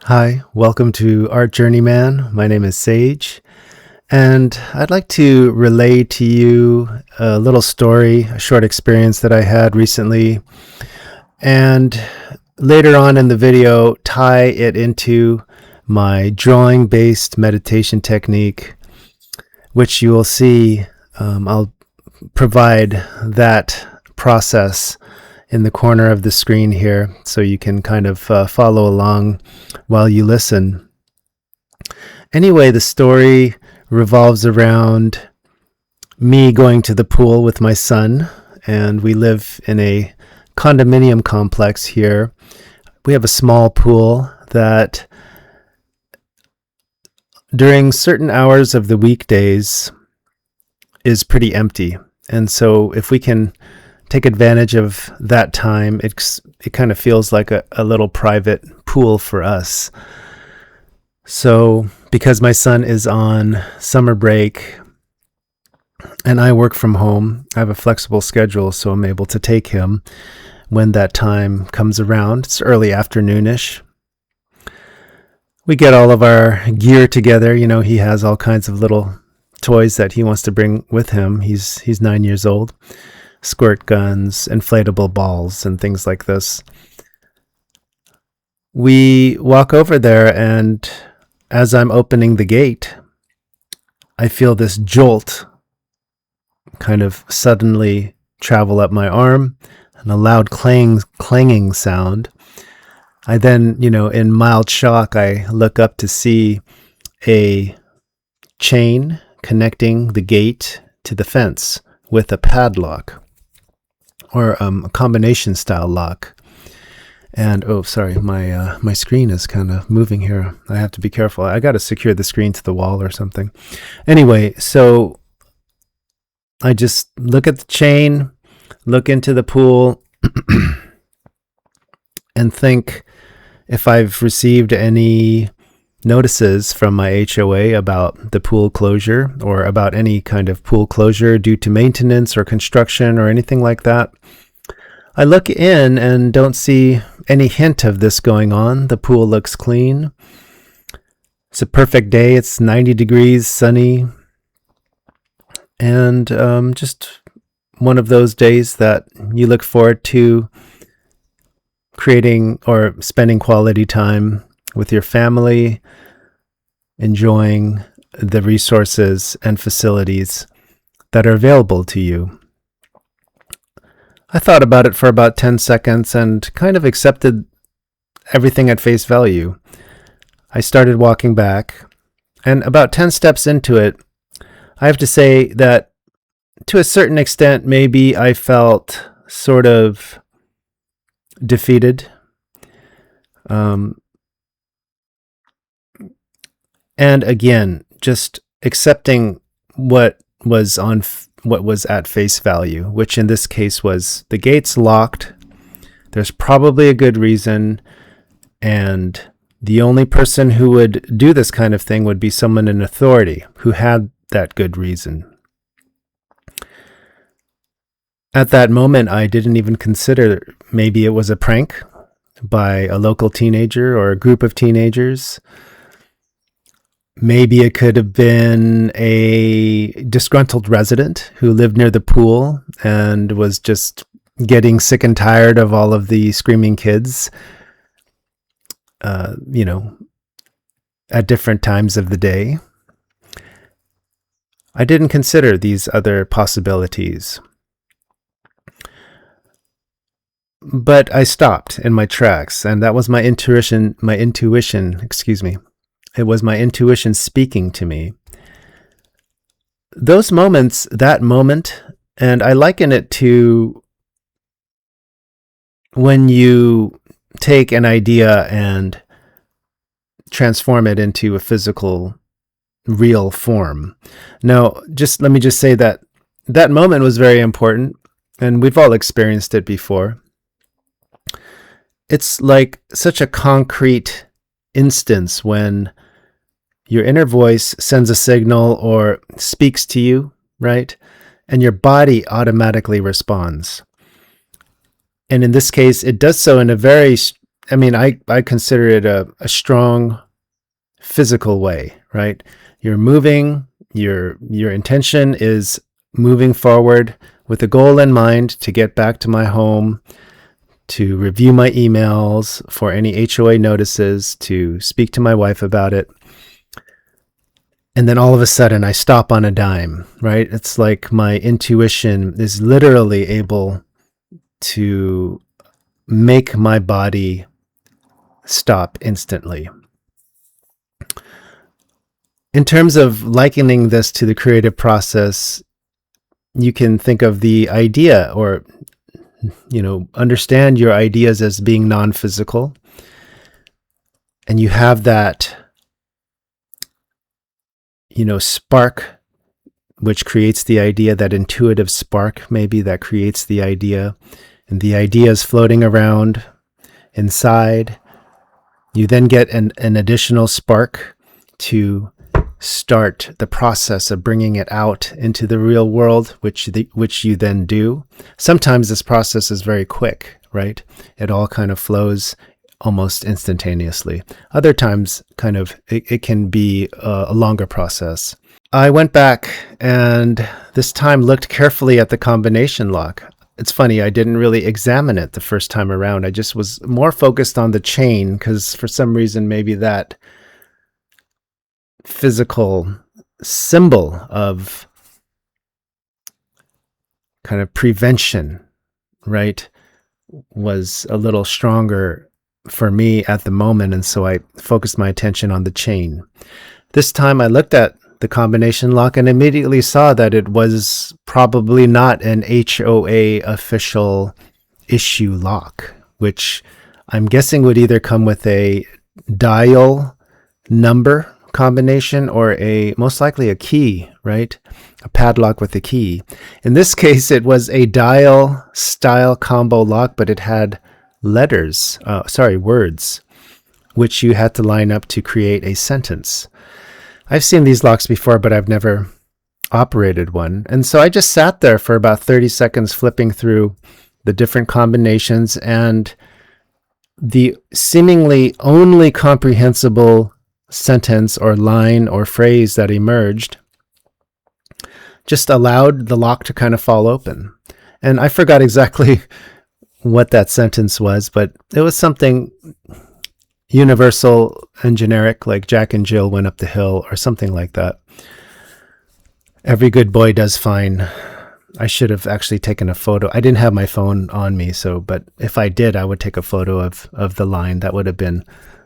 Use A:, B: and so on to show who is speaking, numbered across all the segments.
A: Hi, welcome to Art Journeyman. My name is Sage, and I'd like to relay to you a little story, a short experience that I had recently, and later on in the video, tie it into my drawing based meditation technique, which you will see. I'll provide that process in the corner of the screen here so you can kind of follow along while you listen. Anyway, the story revolves around me going to the pool with my son, and we live in a condominium complex here. We have a small pool that during certain hours of the weekdays is pretty empty. And so if we can take advantage of that time, it kind of feels like a little private pool for us. So because my son is on summer break and I work from home, I have a flexible schedule, so I'm able to take him when that time comes around. It's early afternoonish. We get all of our gear together. You know, he has all kinds of little toys that he wants to bring with him. He's 9 years old. Squirt guns, inflatable balls, and things like this. We walk over there, and as I'm opening the gate, I feel this jolt kind of suddenly travel up my arm and a loud clanging sound. I then, in mild shock, I look up to see a chain connecting the gate to the fence with a padlock, or a combination style lock. And sorry, my screen is kind of moving here. I have to be careful. I got to secure the screen to the wall or something. Anyway, so I just look at the chain, look into the pool, and think if I've received any notices from my HOA about the pool closure, or about any kind of pool closure due to maintenance or construction or anything like that. I look in and don't see any hint of this going on. The pool looks clean. It's a perfect day. It's 90 degrees, sunny, and just one of those days that you look forward to creating or spending quality time with your family, enjoying the resources and facilities that are available to you. I thought about it for about 10 seconds and kind of accepted everything at face value. I started walking back, and about 10 steps into it, I have to say that to a certain extent, maybe I felt sort of defeated. And again, just accepting what was at face value, which in this case was the gate's locked. There's probably a good reason, and the only person who would do this kind of thing would be someone in authority who had that good reason. At that moment, I didn't even consider maybe it was a prank by a local teenager or a group of teenagers. Maybe it could have been a disgruntled resident who lived near the pool and was just getting sick and tired of all of the screaming kids, at different times of the day. I didn't consider these other possibilities. But I stopped in my tracks, and that was my intuition, It was my intuition speaking to me. That moment, and I liken it to when you take an idea and transform it into a physical, real form. Now, let me say that moment was very important, and we've all experienced it before. It's like such a concrete instance when your inner voice sends a signal or speaks to you, right? And your body automatically responds. And in this case, it does so in a very I mean, I consider it a strong physical way, right? You're moving, your intention is moving forward with a goal in mind to get back to my home, to review my emails for any HOA notices, to speak to my wife about it. And then all of a sudden I stop on a dime, right? It's like my intuition is literally able to make my body stop instantly. In terms of likening this to the creative process, you can think of the idea, or understand your ideas as being non-physical, and you have that spark which creates the idea, that intuitive spark maybe that creates the idea, and the idea is floating around inside. You then get an additional spark to start the process of bringing it out into the real world, which you then do. Sometimes this process is very quick, right? It all kind of flows almost instantaneously. Other times, it can be a longer process. I went back and this time looked carefully at the combination lock. It's funny, I didn't really examine it the first time around. I just was more focused on the chain, because for some reason, maybe that physical symbol of kind of prevention, right, was a little stronger for me at the moment. And so I focused my attention on the chain. This time I looked at the combination lock and immediately saw that it was probably not an HOA official issue lock, which I'm guessing would either come with a dial number combination or most likely a key, right? A padlock with a key. In this case, it was a dial style combo lock, but it had words, which you had to line up to create a sentence. I've seen these locks before, but I've never operated one. And so I just sat there for about 30 seconds flipping through the different combinations, and the seemingly only comprehensible sentence or line or phrase that emerged just allowed the lock to kind of fall open. And I forgot exactly what that sentence was, but it was something universal and generic, like Jack and Jill went up the hill or something like that. Every good boy does fine. I should have actually taken a photo. I didn't have my phone on me, but if I did, I would take a photo of the line. That would have been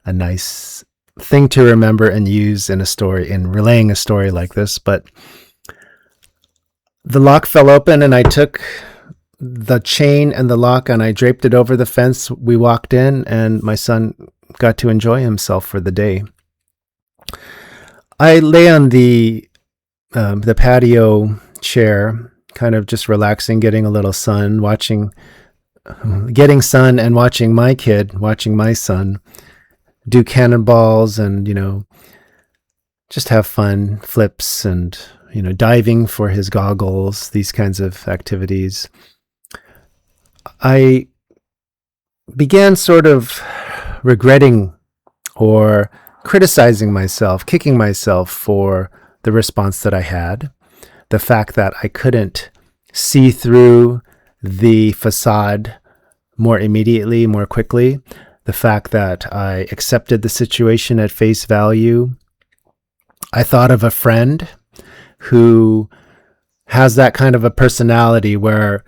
A: a nice thing to remember and use in a story, in relaying a story like this. But the lock fell open, and I took the chain and the lock and I draped it over the fence. We walked in, and my son got to enjoy himself for the day. I lay on the patio chair, kind of just relaxing, getting a little sun, getting sun and watching my son do cannonballs and, just have fun, flips and, diving for his goggles, these kinds of activities. I began sort of regretting or criticizing myself, kicking myself for the response that I had, the fact that I couldn't see through the facade more immediately, more quickly, the fact that I accepted the situation at face value. I thought of a friend who has that kind of a personality where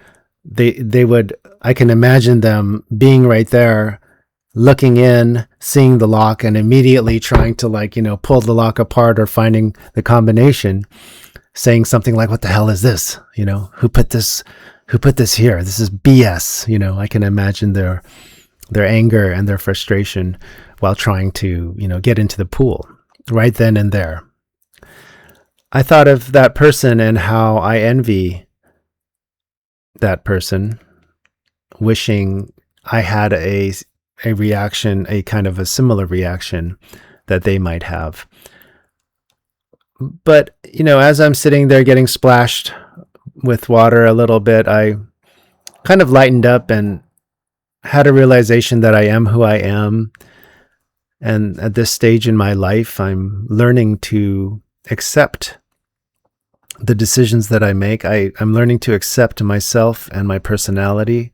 A: I can imagine them being right there, looking in, seeing the lock, and immediately trying to pull the lock apart or finding the combination, saying something like, "What the hell is this? Who put this here? This is BS." I can imagine their anger and their frustration while trying to, get into the pool right then and there. I thought of that person and how I envy that person, wishing I had a reaction, a kind of a similar reaction that they might have. But, as I'm sitting there getting splashed with water a little bit, I kind of lightened up and had a realization that I am who I am. And at this stage in my life, I'm learning to accept the decisions that I make. I'm learning to accept myself and my personality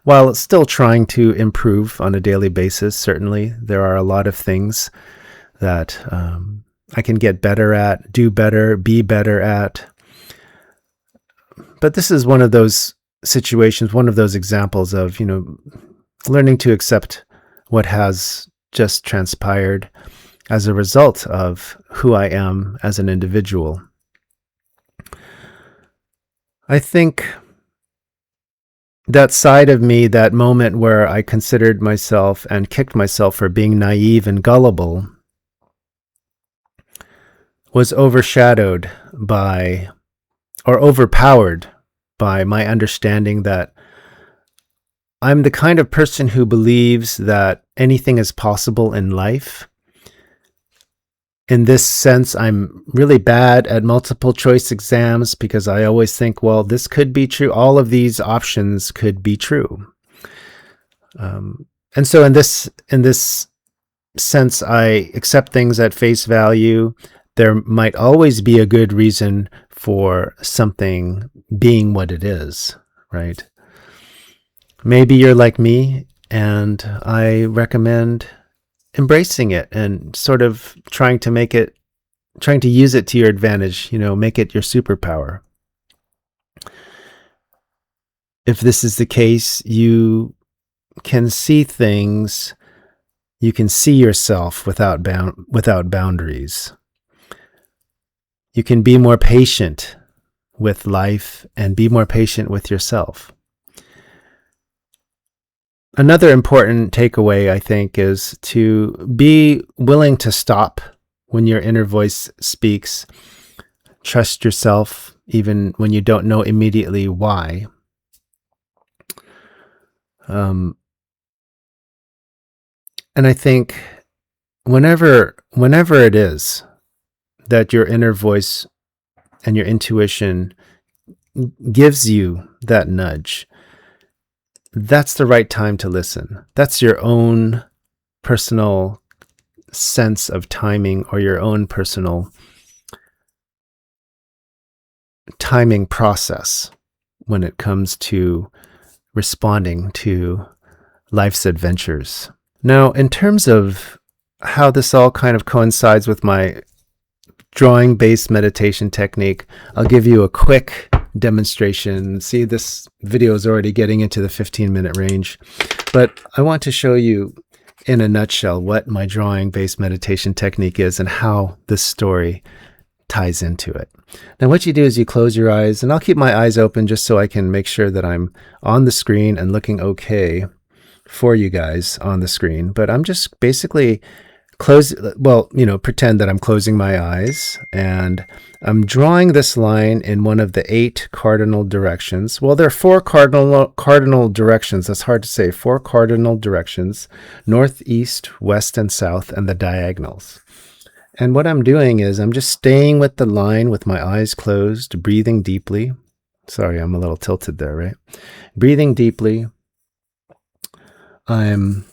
A: while still trying to improve on a daily basis. Certainly, there are a lot of things that I can get better at, do better, be better at. But this is one of those situations, one of those examples of, learning to accept what has just transpired as a result of who I am as an individual. I think that side of me, that moment where I considered myself and kicked myself for being naive and gullible, was overshadowed by, or overpowered by, my understanding that I'm the kind of person who believes that anything is possible in life. In this sense, I'm really bad at multiple choice exams because I always think, well, this could be true. All of these options could be true. And so in this sense, I accept things at face value. There might always be a good reason for something being what it is, right? Maybe you're like me, and I recommend embracing it and sort of trying to use it to your advantage, make it your superpower. If this is the case, you can see things, you can see yourself without boundaries. You can be more patient with life and be more patient with yourself. Another important takeaway, I think, is to be willing to stop when your inner voice speaks. Trust yourself, even when you don't know immediately why. And I think whenever it is that your inner voice and your intuition gives you that nudge, that's the right time to listen. That's your own personal sense of timing, or your own personal timing process when it comes to responding to life's adventures. Now, in terms of how this all kind of coincides with my drawing-based meditation technique, I'll give you a quick demonstration. See, this video is already getting into the 15-minute range, but I want to show you in a nutshell what my drawing-based meditation technique is and how this story ties into it. Now, what you do is you close your eyes, and I'll keep my eyes open just so I can make sure that I'm on the screen and looking okay for you guys on the screen. But I'm just basically pretend that I'm closing my eyes, and I'm drawing this line in one of the 8 cardinal directions. Well, there are 4 cardinal directions. That's hard to say. 4 cardinal directions: north, east, west, and south, and the diagonals. And what I'm doing is I'm just staying with the line with my eyes closed, breathing deeply. Sorry, I'm a little tilted there, right? Breathing deeply. I'm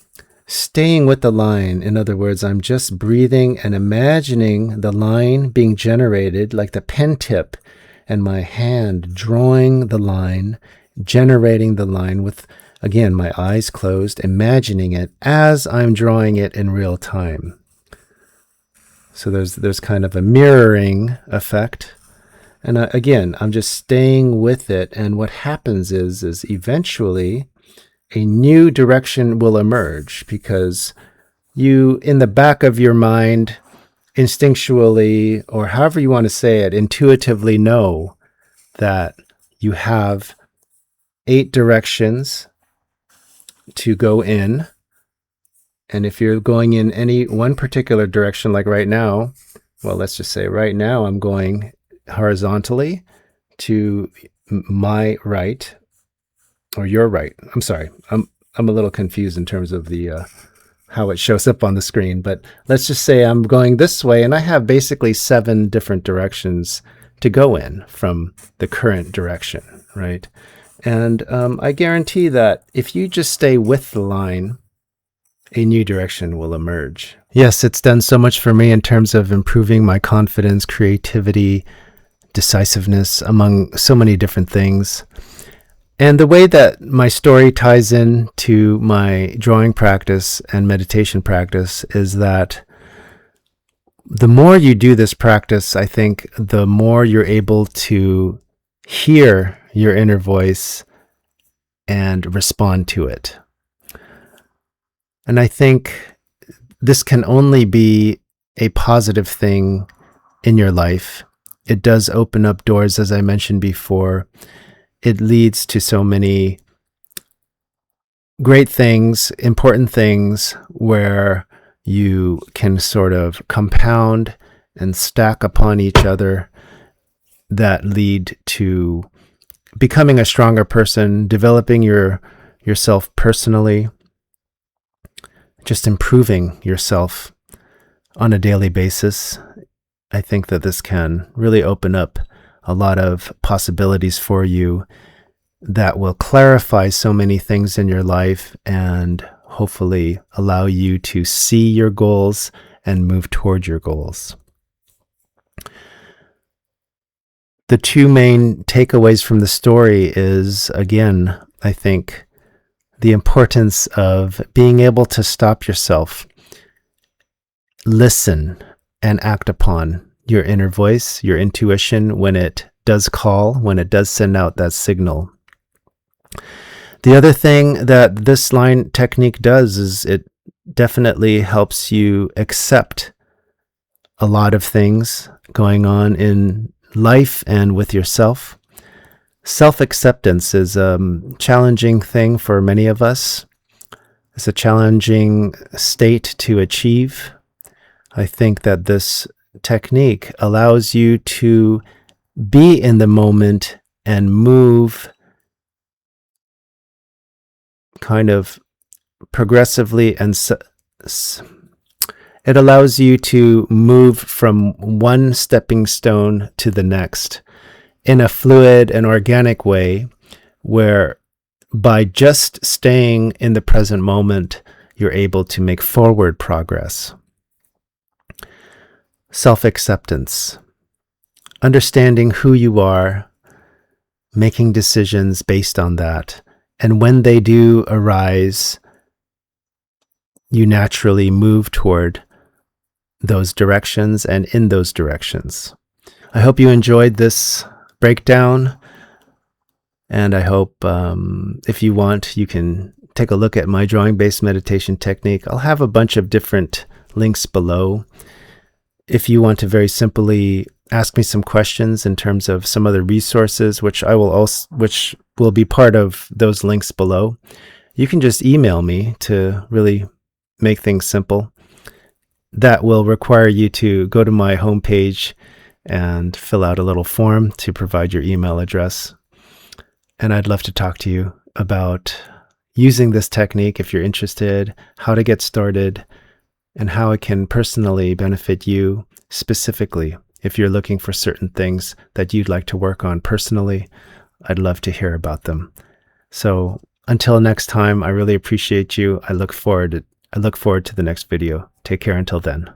A: staying with the line. In other words, I'm just breathing and imagining the line being generated, like the pen tip and my hand drawing the line, generating the line with, again, my eyes closed, imagining it as I'm drawing it in real time. So there's kind of a mirroring effect. And again, I'm just staying with it. And what happens is eventually a new direction will emerge, because you, in the back of your mind, instinctually, or however you want to say it, intuitively know that you have 8 directions to go in. And if you're going in any one particular direction, like right now, well, let's just say right now I'm going horizontally to my right, or your right. I'm sorry. I'm a little confused in terms of the how it shows up on the screen, but let's just say I'm going this way, and I have basically 7 different directions to go in from the current direction, right? And I guarantee that if you just stay with the line, a new direction will emerge. Yes, it's done so much for me in terms of improving my confidence, creativity, decisiveness, among so many different things. And the way that my story ties in to my drawing practice and meditation practice is that the more you do this practice, I think the more you're able to hear your inner voice and respond to it. And I think this can only be a positive thing in your life. It does open up doors, as I mentioned before. It leads to so many great things, important things, where you can sort of compound and stack upon each other that lead to becoming a stronger person, developing yourself personally, just improving yourself on a daily basis. I think that this can really open up a lot of possibilities for you that will clarify so many things in your life and hopefully allow you to see your goals and move toward your goals. The two main takeaways from the story is, again, I think, the importance of being able to stop yourself, listen, and act upon your inner voice, your intuition, when it does call, when it does send out that signal. The other thing that this line technique does is it definitely helps you accept a lot of things going on in life and with yourself. Self-acceptance is a challenging thing for many of us. It's a challenging state to achieve. I think that this technique allows you to be in the moment and move kind of progressively, and it allows you to move from one stepping stone to the next in a fluid and organic way, where by just staying in the present moment, you're able to make forward progress. Self-acceptance, understanding who you are, making decisions based on that. And when they do arise, you naturally move toward those directions and in those directions. I hope you enjoyed this breakdown, and I hope if you want, you can take a look at my drawing-based meditation technique. I'll have a bunch of different links below. If you want to very simply ask me some questions in terms of some other resources, which will be part of those links below, you can just email me to really make things simple. That will require you to go to my homepage and fill out a little form to provide your email address. And I'd love to talk to you about using this technique if you're interested, how to get started, and how it can personally benefit you specifically. If you're looking for certain things that you'd like to work on personally, I'd love to hear about them. So until next time, I really appreciate you. I look forward to the next video. Take care until then.